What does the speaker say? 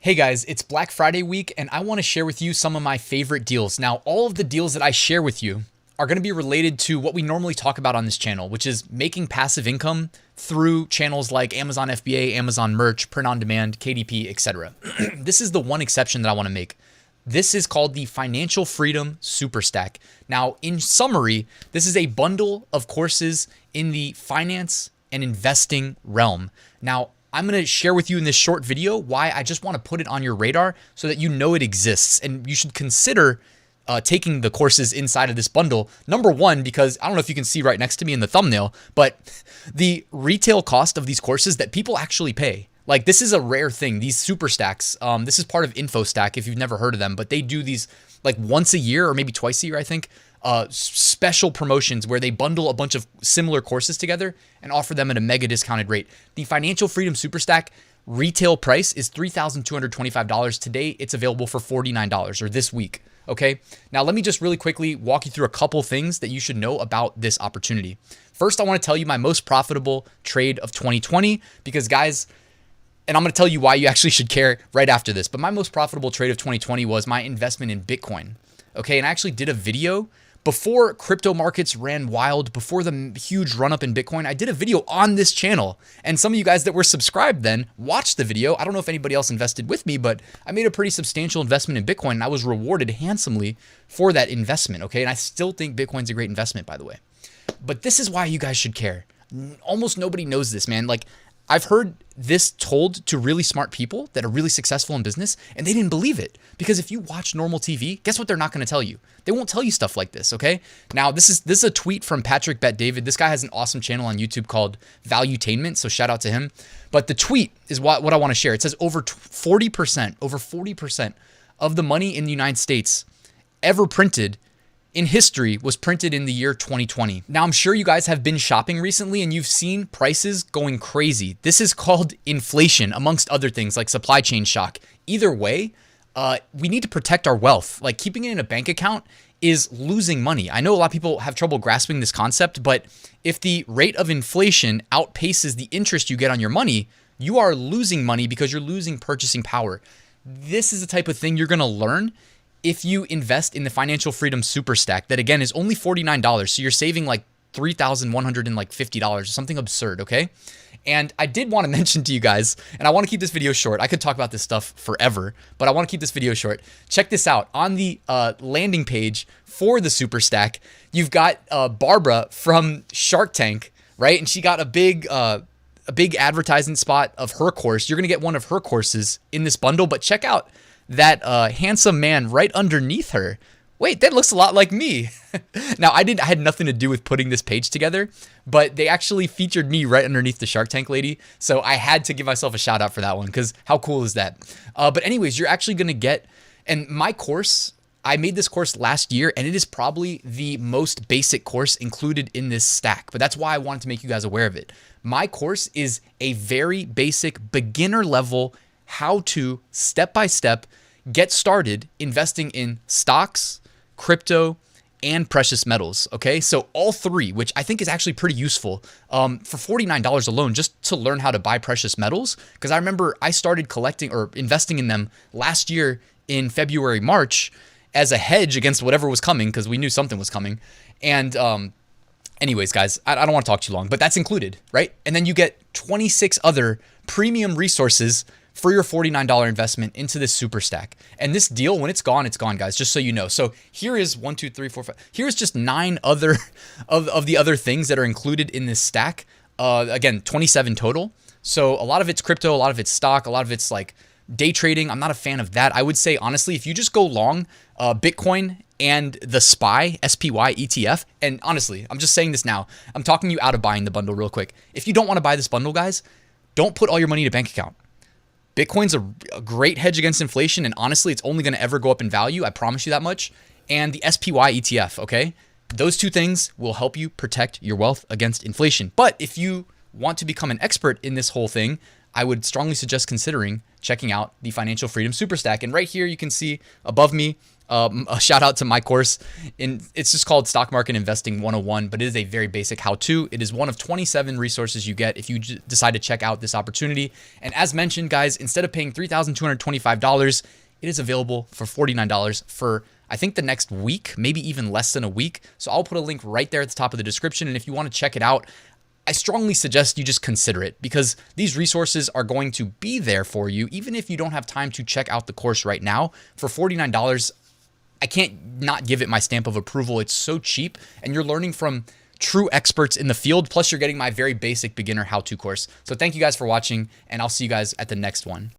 Hey guys, it's Black Friday week and I want to share with you some of my favorite deals. Now, all of the deals that I share with you are going to be related to what we normally talk about on this channel, which is making passive income through channels like Amazon FBA, Amazon Merch, Print on Demand, KDP, etc. This is the one exception that I want to make. This is called the Financial Freedom Superstack. Now, in summary, this is a bundle of courses in the finance and investing realm. Now, I'm going to share with you in this short video why I just want to put it on your radar so that you know it exists and you should consider taking the courses inside of this bundle. Number one, because I don't know if you can see right next to me in the thumbnail, but the retail cost of these courses that people actually pay. Like, this is a rare thing. These super stacks, this is part of InfoStack if you've never heard of them, but they do these like once a year or maybe twice a year, I think, special promotions where they bundle a bunch of similar courses together and offer them at a mega discounted rate. The Financial Freedom Superstack retail price is $3,225. Today, it's available for $49 or this week. Okay. Now, let me just really quickly walk you through a couple things that you should know about this opportunity. First, I want to tell you my most profitable trade of 2020 because, guys, and I'm going to tell you why you actually should care right after this. But my most profitable trade of 2020 was my investment in Bitcoin. Okay. And I actually did a video before crypto markets ran wild, before the huge run up in Bitcoin. I did a video on this channel, and some of you guys that were subscribed then watched the video. I don't know if anybody else invested with me, but I made a pretty substantial investment in Bitcoin and I was rewarded handsomely for that investment. Okay. And I still think Bitcoin's a great investment, by the way. But this is why you guys should care. Almost nobody knows this, man. Like, I've heard this told to really smart people that are really successful in business, and they didn't believe it. Because if you watch normal TV, guess what they're not going to tell you? They won't tell you stuff like this, okay? Now, this is a tweet from Patrick Bet David. This guy has an awesome channel on YouTube called Valuetainment, so shout out to him. But the tweet is what I want to share. It says over 40% of the money in the United States ever printed in history was printed in the year 2020. Now, I'm sure you guys have been shopping recently and you've seen prices going crazy. This is called inflation, amongst other things like supply chain shock. Either way, we need to protect our wealth. Like, keeping it in a bank account is losing money. I know a lot of people have trouble grasping this concept, but if the rate of inflation outpaces the interest you get on your money, you are losing money because you're losing purchasing power. This is the type of thing you're going to learn if you invest in the Financial Freedom Superstack, that again is only $49. So you're saving like $3,150 or something absurd, okay? And I did want to mention to you guys, and I want to keep this video short. I could talk about this stuff forever, but I want to keep this video short. Check this out. On the landing page for the Superstack, you've got Barbara from Shark Tank, right? And she got a big advertising spot of her course. You're going to get one of her courses in this bundle, but check out that handsome man right underneath her. Wait, that looks a lot like me. Now, I had nothing to do with putting this page together, but they actually featured me right underneath the Shark Tank lady. So I had to give myself a shout out for that one because how cool is that? But anyways, you're actually going to get, and my course, I made this course last year and it is probably the most basic course included in this stack, but that's why I wanted to make you guys aware of it. My course is a very basic beginner level how to step-by-step get started investing in stocks, crypto, and precious metals. Okay, so all three, which I think is actually pretty useful for $49 alone, just to learn how to buy precious metals. Because I remember I started collecting or investing in them last year in February, March as a hedge against whatever was coming, because we knew something was coming. And anyways, guys, I don't want to talk too long, but that's included, right? And then you get 26 other premium resources for your $49 investment into this super stack. And this deal, when it's gone, guys, just so you know. So here is 1, 2, 3, 4, 5. Here's just 9 other of the other things that are included in this stack. Again, 27 total. So a lot of it's crypto, a lot of it's stock, a lot of it's like day trading. I'm not a fan of that. I would say, honestly, if you just go long Bitcoin and the SPY ETF, and honestly, I'm just saying this now, I'm talking you out of buying the bundle real quick. If you don't want to buy this bundle, guys, don't put all your money in a bank account. Bitcoin's a great hedge against inflation, and honestly, it's only going to ever go up in value. I promise you that much. And the SPY ETF, okay? Those two things will help you protect your wealth against inflation. But if you want to become an expert in this whole thing, I would strongly suggest considering checking out the Financial Freedom Superstack. And right here, you can see above me, a shout out to my course. It's just called Stock Market Investing 101, but it is a very basic how-to. It is one of 27 resources you get if you decide to check out this opportunity. And as mentioned, guys, instead of paying $3,225, it is available for $49 for, I think, the next week, maybe even less than a week. So I'll put a link right there at the top of the description. And if you want to check it out, I strongly suggest you just consider it, because these resources are going to be there for you, even if you don't have time to check out the course right now. For $49, I can't not give it my stamp of approval. It's so cheap, and you're learning from true experts in the field. Plus, you're getting my very basic beginner how-to course. So thank you guys for watching, and I'll see you guys at the next one.